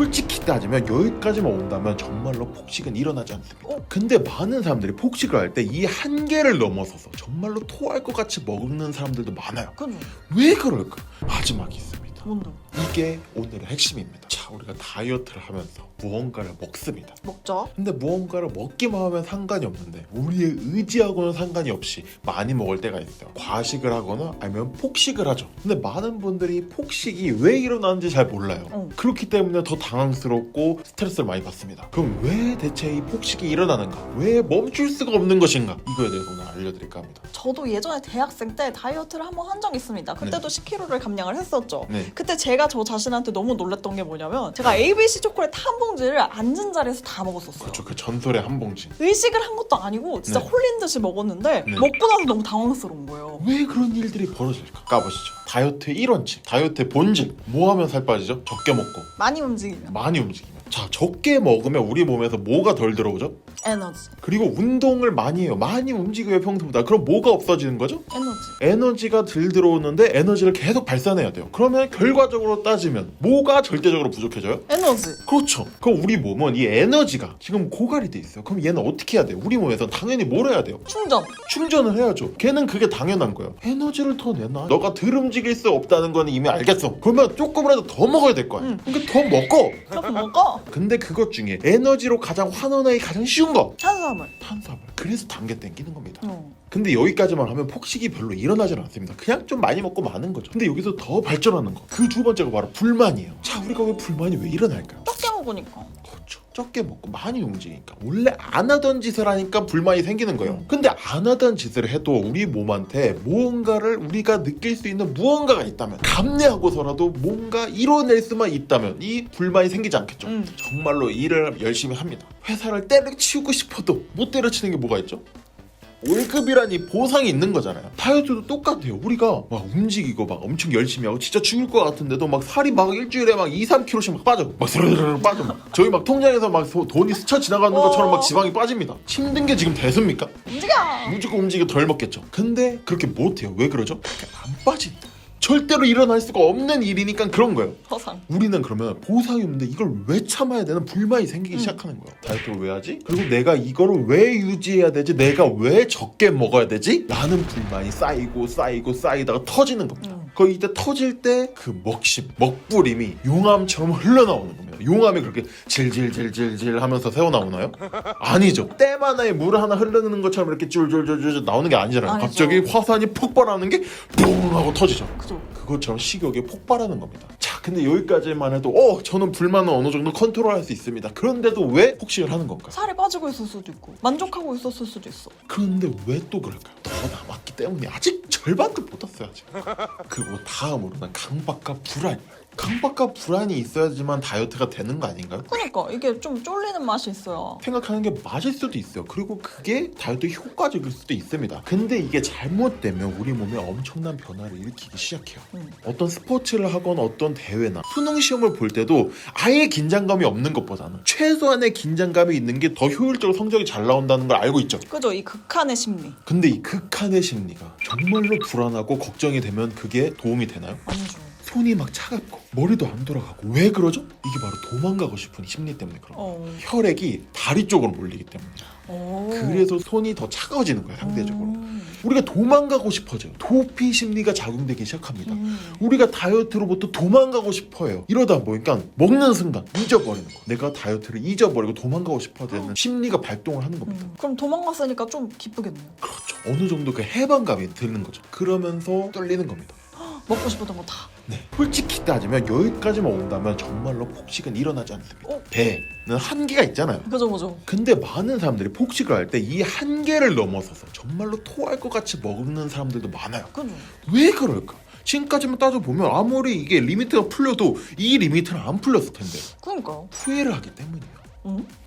솔직히 따지면 여기까지만 온다면 정말로 폭식은 일어나지 않습니다. 근데 많은 사람들이 폭식을 할 때 이 한계를 넘어서서 정말로 토할 것 같이 먹는 사람들도 많아요. 그죠? 왜 그럴까? 마지막이 있습니다. 뭔데? 이게 오늘의 핵심입니다. 자, 우리가 다이어트를 하면서 무언가를 먹습니다. 먹자. 근데 무언가를 먹기만 하면 상관이 없는데 우리의 의지하고는 상관이 없이 많이 먹을 때가 있어요. 과식을 하거나 아니면 폭식을 하죠. 근데 많은 분들이 폭식이 왜 일어나는지 잘 몰라요. 그렇기 때문에 더 당황스럽고 스트레스를 많이 받습니다. 그럼 왜 대체 이 폭식이 일어나는가? 왜 멈출 수가 없는 것인가? 이거에 대해서 오늘 알려드릴까 합니다. 저도 예전에 대학생 때 다이어트를 한번 한 적이 있습니다. 그때도 10kg를 감량을 했었죠. 네. 그때 제가 저 자신한테 너무 놀랐던 게 뭐냐면 제가 ABC 초콜릿 한 봉지를 앉은 자리에서 다 먹었었어요. 그렇죠. 그 전설의 한 봉지. 의식을 한 것도 아니고 진짜 네. 홀린 듯이 먹었는데 네. 먹고 나서 너무 당황스러운 거예요. 왜 그런 일들이 벌어질까? 까보시죠. 다이어트의 1원칙, 다이어트의 본질. 뭐 하면 살 빠지죠? 적게 먹고 많이 움직이면 많이 움직이면. 자, 적게 먹으면 우리 몸에서 뭐가 덜 들어오죠? 에너지. 그리고 운동을 많이 해요. 많이 움직여요, 평소보다. 그럼 뭐가 없어지는 거죠? 에너지. 에너지가 덜 들어오는데 에너지를 계속 발산해야 돼요. 그러면 결과적으로 따지면 뭐가 절대적으로 부족해져요? 에너지. 그렇죠. 그럼 우리 몸은 이 에너지가 지금 고갈이 돼 있어요. 그럼 얘는 어떻게 해야 돼요? 우리 몸에서 당연히 뭘 해야 돼요? 충전. 충전을 해야죠. 걔는 그게 당연한 거예요. 에너지를 더 내놔. 너가 덜 움직일 수 없다는 건 이미 알겠어. 그러면 조금이라도 더 먹어야 될 거야. 그러니까 더 먹어. 조금 먹어. 근데 그것 중에 에너지로 가장 환원하기 가장 쉬운 거 탄수화물. 탄수화물. 그래서 단계 땡기는 겁니다. 어. 근데 여기까지만 하면 폭식이 별로 일어나질 않습니다. 그냥 좀 많이 먹고 마는 거죠. 근데 여기서 더 발전하는 거. 그 두 번째가 바로 불만이에요. 자, 우리가 왜 불만이 왜 일어날까요? 적게 먹으니까. 그렇죠. 적게 먹고 많이 움직이니까. 원래 안 하던 짓을 하니까 불만이 생기는 거예요. 근데 안 하던 짓을 해도 우리 몸한테 무언가를 우리가 느낄 수 있는 무언가가 있다면, 감내하고서라도 뭔가 이뤄낼 수만 있다면 이 불만이 생기지 않겠죠. 정말로 일을 열심히 합니다. 회사를 때려치우고 싶어도 못 때려치는 게 뭐가 있죠? 월급이란 이 보상이 있는 거잖아요. 다이어트도 똑같아요. 우리가 막 움직이고 막 엄청 열심히 하고 진짜 죽을 것 같은데도 막 살이 막 일주일에 막 2-3kg씩 막 빠져. 막 스르르르 빠져. 저희 막 통장에서 막 돈이 스쳐 지나가는 것처럼 막 지방이 빠집니다. 힘든 게 지금 대수입니까? 움직여. 무조건 움직여 덜 먹겠죠. 근데 그렇게 못해요. 왜 그러죠? 안 빠지니까. 절대로 일어날 수가 없는 일이니까 그런 거예요. 허상. 우리는 그러면 보상이 없는데 이걸 왜 참아야 되는 불만이 생기기 시작하는 거예요. 다이어트를 왜 하지? 그리고 내가 이거를 왜 유지해야 되지? 내가 왜 적게 먹어야 되지? 라는 불만이 쌓이다가 터지는 겁니다. 거의 이때 터질 때 그 먹심, 먹부림이 용암처럼 흘러나오는 겁니다. 용암이 그렇게 질질질질질 하면서 새어나오나요? 아니죠. 댐 하나에 물 하나 흐르는 것처럼 이렇게 줄줄줄줄 나오는 게 아니잖아요. 아니죠. 갑자기 화산이 폭발하는 게 뿡 하고 터지죠. 그죠. 그것처럼 식욕이 폭발하는 겁니다. 자, 근데 여기까지만 해도 저는 불만은 어느 정도 컨트롤할 수 있습니다. 그런데도 왜 폭식을 하는 건가? 살이 빠지고 있을 수도 있고 만족하고 있었을 수도 있어. 그런데 왜 또 그럴까요? 더 남았기 때문에 아직 절반도 못 왔어요. 아직. 그리고 다음으로는 강박과 불안. 강박과 불안이 있어야지만 다이어트가 되는 거 아닌가요? 그러니까 이게 좀 쫄리는 맛이 있어요. 생각하는 게 맞을 수도 있어요. 그리고 그게 다이어트 효과적일 수도 있습니다. 근데 이게 잘못되면 우리 몸에 엄청난 변화를 일으키기 시작해요. 어떤 스포츠를 하거나 어떤 대회나 수능 시험을 볼 때도 아예 긴장감이 없는 것보다는 최소한의 긴장감이 있는 게 더 효율적으로 성적이 잘 나온다는 걸 알고 있죠. 그죠? 이 극한의 심리. 근데 이 극한의 심리가 정말로 불안하고 걱정이 되면 그게 도움이 되나요? 아니죠. 손이 막 차갑고 머리도 안 돌아가고. 왜 그러죠? 이게 바로 도망가고 싶은 심리 때문에 그런 거예요. 혈액이 다리 쪽으로 몰리기 때문에. 그래서 손이 더 차가워지는 거예요, 상대적으로. 우리가 도망가고 싶어져요. 도피 심리가 작용되기 시작합니다. 우리가 다이어트로부터 도망가고 싶어요. 이러다 보니까 먹는 순간 잊어버리는 거예요. 내가 다이어트를 잊어버리고 도망가고 싶어 되는 심리가 발동을 하는 겁니다. 그럼 도망갔으니까 좀 기쁘겠네요. 그렇죠. 어느 정도 그 해방감이 드는 거죠. 그러면서 뚫리는 겁니다. 먹고 싶었던 거 다. 네. 솔직히 따지면 여기까지만 온다면 정말로 폭식은 일어나지 않습니다. 배는 한계가 있잖아요. 그죠. 근데 많은 사람들이 폭식을 할 때 이 한계를 넘어서서 정말로 토할 것 같이 먹는 사람들도 많아요. 그죠. 왜 그럴까? 지금까지만 따져보면 아무리 이게 리미트가 풀려도 이 리미트는 안 풀렸을 텐데 그러니까요. 후회를 하기 때문이에요.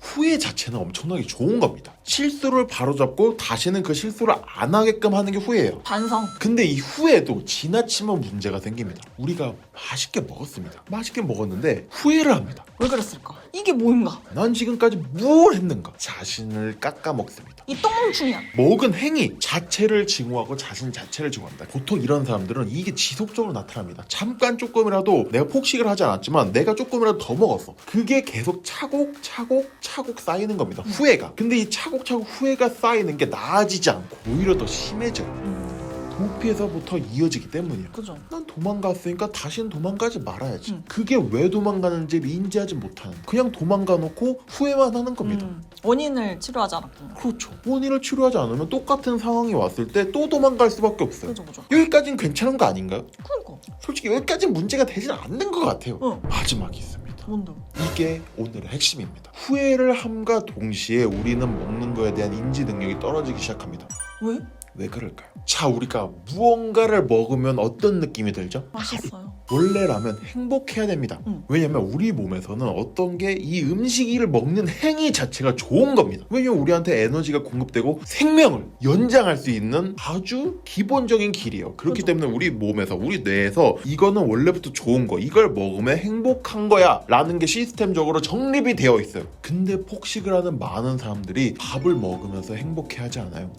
후회 자체는 엄청나게 좋은 겁니다. 실수를 바로잡고 다시는 그 실수를 안 하게끔 하는 게 후회예요. 반성. 근데 이 후회도 지나치면 문제가 생깁니다. 우리가 맛있게 먹었습니다. 맛있게 먹었는데 후회를 합니다. 왜 그랬을까? 이게 뭔가? 난 지금까지 뭘 했는가? 자신을 깎아 먹습니다. 이 똥멍충이야. 먹은 행위 자체를 증오하고 자신 자체를 증오한다. 보통 이런 사람들은 이게 지속적으로 나타납니다. 잠깐 조금이라도 내가 폭식을 하지 않았지만 내가 조금이라도 더 먹었어. 그게 계속 차곡차곡 쌓이는 겁니다. 후회가. 근데 이 차곡차곡 후회가 쌓이는 게 나아지지 않고 오히려 더 심해져요. 도피에서부터 이어지기 때문이에요. 그죠. 난 도망갔으니까 다시는 도망가지 말아야지. 그게 왜 도망가는지를 인지하지 못하는, 그냥 도망가 놓고 후회만 하는 겁니다. 원인을 치료하지 않았구나. 그렇죠. 원인을 치료하지 않으면 똑같은 상황이 왔을 때 또 도망갈 수밖에 없어요. 그죠. 여기까지는 괜찮은 거 아닌가요? 그러니까. 솔직히 여기까지는 문제가 되진 않는 것 같아요. 마지막이 있습니다. 뭔데? 이게 오늘의 핵심입니다. 후회를 함과 동시에 우리는 먹는 거에 대한 인지 능력이 떨어지기 시작합니다. 왜? 왜 그럴까요? 자, 우리가 무언가를 먹으면 어떤 느낌이 들죠? 맛있어요. 원래라면 행복해야 됩니다. 왜냐면 우리 몸에서는 어떤 게 이 음식을 먹는 행위 자체가 좋은 겁니다. 왜냐면 우리한테 에너지가 공급되고 생명을 연장할 수 있는 아주 기본적인 길이에요. 그렇기 때문에 우리 몸에서, 우리 뇌에서 이거는 원래부터 좋은 거, 이걸 먹으면 행복한 거야 라는 게 시스템적으로 정립이 되어 있어요. 근데 폭식을 하는 많은 사람들이 밥을 먹으면서 행복해하지 않아요.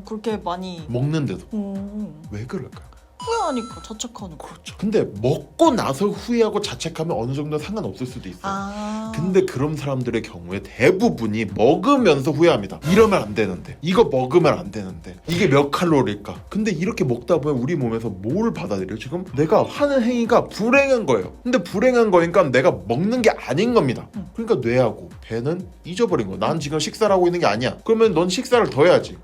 그렇게 많이 먹는데도. 왜 그럴까요? 후회하니까 자책하는 거. 그렇죠. 근데 먹고 나서 후회하고 자책하면 어느 정도 상관없을 수도 있어요. 근데 그런 사람들의 경우에 대부분이 먹으면서 후회합니다. 이러면 안 되는데, 이거 먹으면 안 되는데, 이게 몇 칼로리일까? 근데 이렇게 먹다 보면 우리 몸에서 뭘 받아들여요? 지금 내가 하는 행위가 불행한 거예요. 근데 불행한 거니까 내가 먹는 게 아닌 겁니다. 그러니까 뇌하고 배는 잊어버린 거야. 난 지금 식사를 하고 있는 게 아니야. 그러면 넌 식사를 더 해야지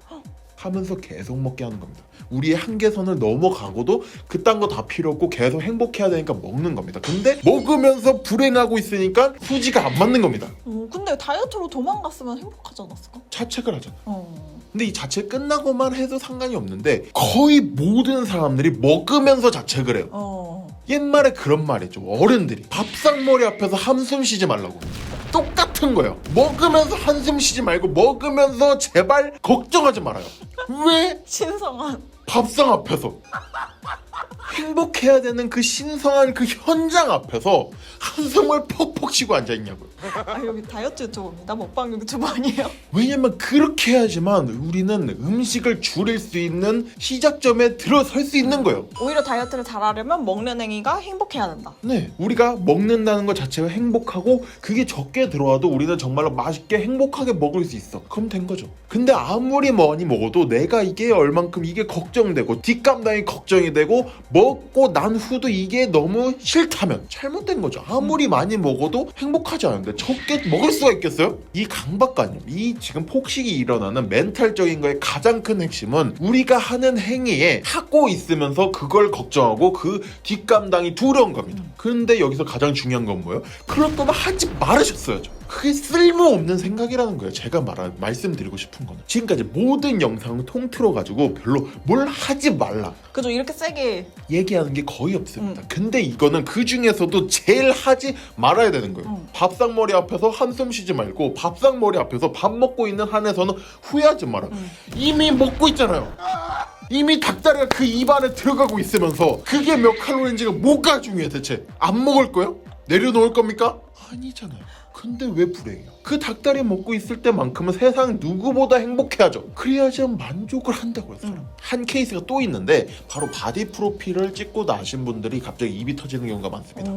하면서 계속 먹게 하는 겁니다. 우리의 한계선을 넘어가고도 그딴 거 다 필요 없고 계속 행복해야 되니까 먹는 겁니다. 근데 먹으면서 불행하고 있으니까 수지가 안 맞는 겁니다. 근데 다이어트로 도망갔으면 행복하지 않았을까? 자책을 하잖아. 근데 이 자책 끝나고만 해도 상관이 없는데 거의 모든 사람들이 먹으면서 자책을 해요. 옛말에 그런 말 했죠. 어른들이 밥상머리 앞에서 한숨 쉬지 말라고. 똑같은 거예요. 먹으면서 한숨 쉬지 말고 먹으면서 제발 걱정하지 말아요. 왜? 신성한. 밥상 앞에서 행복해야 되는 그 신성한 그 현장 앞에서 한숨을 퍽퍽 쉬고 앉아있냐고요. 여기 다이어트 유튜브입니다. 먹방 유튜브 아니에요? 왜냐면 그렇게 해야지만 우리는 음식을 줄일 수 있는 시작점에 들어설 수 있는 거예요. 오히려 다이어트를 잘하려면 먹는 행위가 행복해야 된다. 네, 우리가 먹는다는 것 자체가 행복하고 그게 적게 들어와도 우리는 정말로 맛있게 행복하게 먹을 수 있어. 그럼 된 거죠. 근데 아무리 많이 먹어도 내가 이게 얼만큼 이게 걱정되고 뒷감당이 걱정이 되고 먹고 난 후도 이게 너무 싫다면 잘못된 거죠. 아무리 많이 먹어도 행복하지 않은데 적게 먹을 수가 있겠어요? 이 강박관념, 이 지금 폭식이 일어나는 멘탈적인 거의 가장 큰 핵심은 우리가 하는 행위에 하고 있으면서 그걸 걱정하고 그 뒷감당이 두려운 겁니다. 그런데 여기서 가장 중요한 건 뭐예요? 그럴 거면 하지 말으셨어야죠. 그게 쓸모없는 생각이라는 거예요. 제가 말씀드리고 싶은 거는 지금까지 모든 영상을 통틀어 가지고 별로 뭘 하지 말라, 그죠? 이렇게 세게 얘기하는 게 거의 없습니다. 근데 이거는 그 중에서도 제일 하지 말아야 되는 거예요. 밥상머리 앞에서 한숨 쉬지 말고 밥상머리 앞에서 밥 먹고 있는 한에서는 후회하지 마라. 이미 먹고 있잖아요. 이미 닭다리가 그 입 안에 들어가고 있으면서 그게 몇 칼로리인지가 뭐가 중요해 대체? 안 먹을 거예요? 내려놓을 겁니까? 아니잖아요. 근데 왜 불행해요? 그 닭다리 먹고 있을 때만큼은 세상 누구보다 행복해하죠. 그래야지 만족을 한다고요. 한 케이스가 또 있는데 바로 바디 프로필을 찍고 나신 분들이 갑자기 입이 터지는 경우가 많습니다.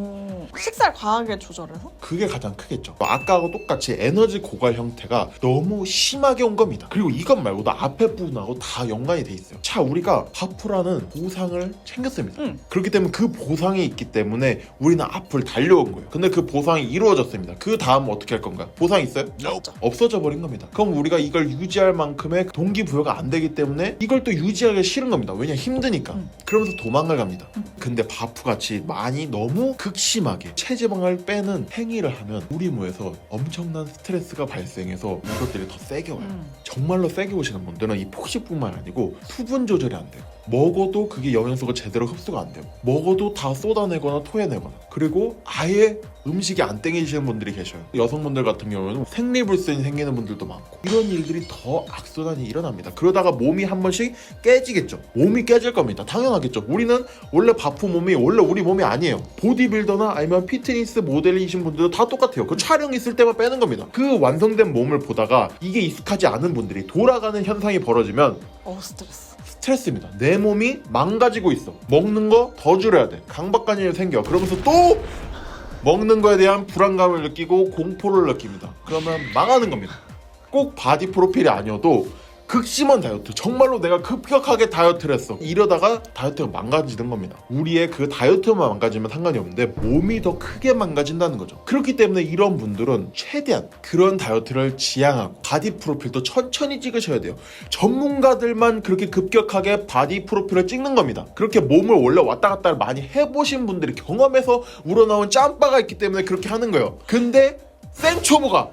식사를 과하게 조절해서? 그게 가장 크겠죠. 아까하고 똑같이 에너지 고갈 형태가 너무 심하게 온 겁니다. 그리고 이것 말고도 앞에 부분하고 다 연관이 돼 있어요. 자, 우리가 바프라는 보상을 챙겼습니다. 그렇기 때문에 그 보상이 있기 때문에 우리는 앞을 달려온 거예요. 근데 그 보상이 이루어졌습니다. 그 다음 어떻게 할 건가? 보상 있어요? 없어져 버린 겁니다. 그럼 우리가 이걸 유지할 만큼의 동기부여가 안 되기 때문에 이걸 또 유지하기 싫은 겁니다. 왜냐, 힘드니까. 그러면서 도망을 갑니다. 근데 바프같이 많이 너무 극심하게 체지방을 빼는 행위를 하면 우리 몸에서 엄청난 스트레스가 발생해서 이것들이 더 세게 와요. 정말로 세게 오시는 분들은 이 폭식뿐만 아니고 수분 조절이 안 되고 먹어도 그게 영양소가 제대로 흡수가 안 되고 먹어도 다 쏟아내거나 토해내거나 그리고 아예 음식이 안 땡기시는 분들이 계셔요. 여성분들 같은 경우는 생리불순이 생기는 분들도 많고 이런 일들이 더 악순환이 일어납니다. 그러다가 몸이 한 번씩 깨지겠죠. 몸이 깨질 겁니다. 당연하겠죠. 우리는 원래 바쁜 몸이 원래 우리 몸이 아니에요. 보디빌더나 아니면 피트니스 모델이신 분들도 다 똑같아요. 그 촬영 있을 때만 빼는 겁니다. 그 완성된 몸을 보다가 이게 익숙하지 않은 분들이 돌아가는 현상이 벌어지면 스트레스입니다. 내 몸이 망가지고 있어. 먹는 거 더 줄여야 돼. 강박관념이 생겨. 그러면서 또 먹는 거에 대한 불안감을 느끼고 공포를 느낍니다. 그러면 망하는 겁니다. 꼭 바디 프로필이 아니어도 극심한 다이어트, 정말로 내가 급격하게 다이어트를 했어. 이러다가 다이어트가 망가지는 겁니다. 우리의 그 다이어트만 망가지면 상관이 없는데 몸이 더 크게 망가진다는 거죠. 그렇기 때문에 이런 분들은 최대한 그런 다이어트를 지양하고 바디 프로필도 천천히 찍으셔야 돼요. 전문가들만 그렇게 급격하게 바디 프로필을 찍는 겁니다. 그렇게 몸을 원래 왔다 갔다 많이 해보신 분들이 경험에서 우러나온 짬바가 있기 때문에 그렇게 하는 거예요. 근데 생초보가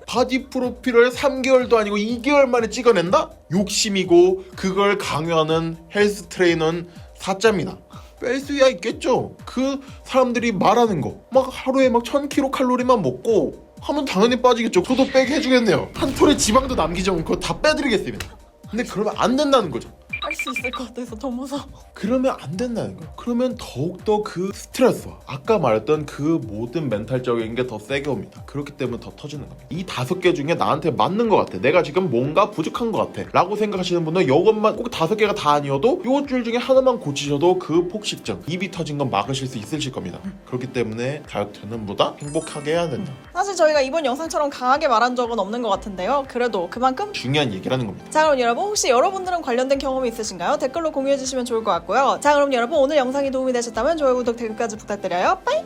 바디 프로필을 3개월도 아니고 2개월 만에 찍어낸다? 욕심이고 그걸 강요하는 헬스 트레이너는 사짜입니다. 뺄 수야 있겠죠. 그 사람들이 말하는 거 막 하루에 막 1000kcal 먹고 하면 당연히 빠지겠죠. 저도 빼게 해주겠네요. 한 톨의 지방도 남기지 않고 다 빼드리겠습니다. 근데 그러면 안 된다는 거죠. 할 수 있을 것 같아서 더 무서워. 그러면 안 된다는 거예요. 그러면 더욱더 그 스트레스와 아까 말했던 그 모든 멘탈적인 게 더 세게 옵니다. 그렇기 때문에 더 터지는 겁니다. 이 5개 중에 나한테 맞는 것 같아. 내가 지금 뭔가 부족한 것 같아 라고 생각하시는 분은 이것만 꼭 5개가 다 아니어도 요 줄 중에 하나만 고치셔도 그 폭식증, 입이 터진 건 막으실 수 있으실 겁니다. 그렇기 때문에 다이어트는 보다 행복하게 해야 된다. 사실 저희가 이번 영상처럼 강하게 말한 적은 없는 것 같은데요. 그래도 그만큼 중요한 얘기라는 겁니다. 자, 그럼 여러분 혹시 여러분들은 관련된 경험이 있으신가요? 댓글로 공유해주시면 좋을 것 같고요. 자, 그럼 여러분 오늘 영상이 도움이 되셨다면 좋아요, 구독, 댓글까지 부탁드려요. 빠이!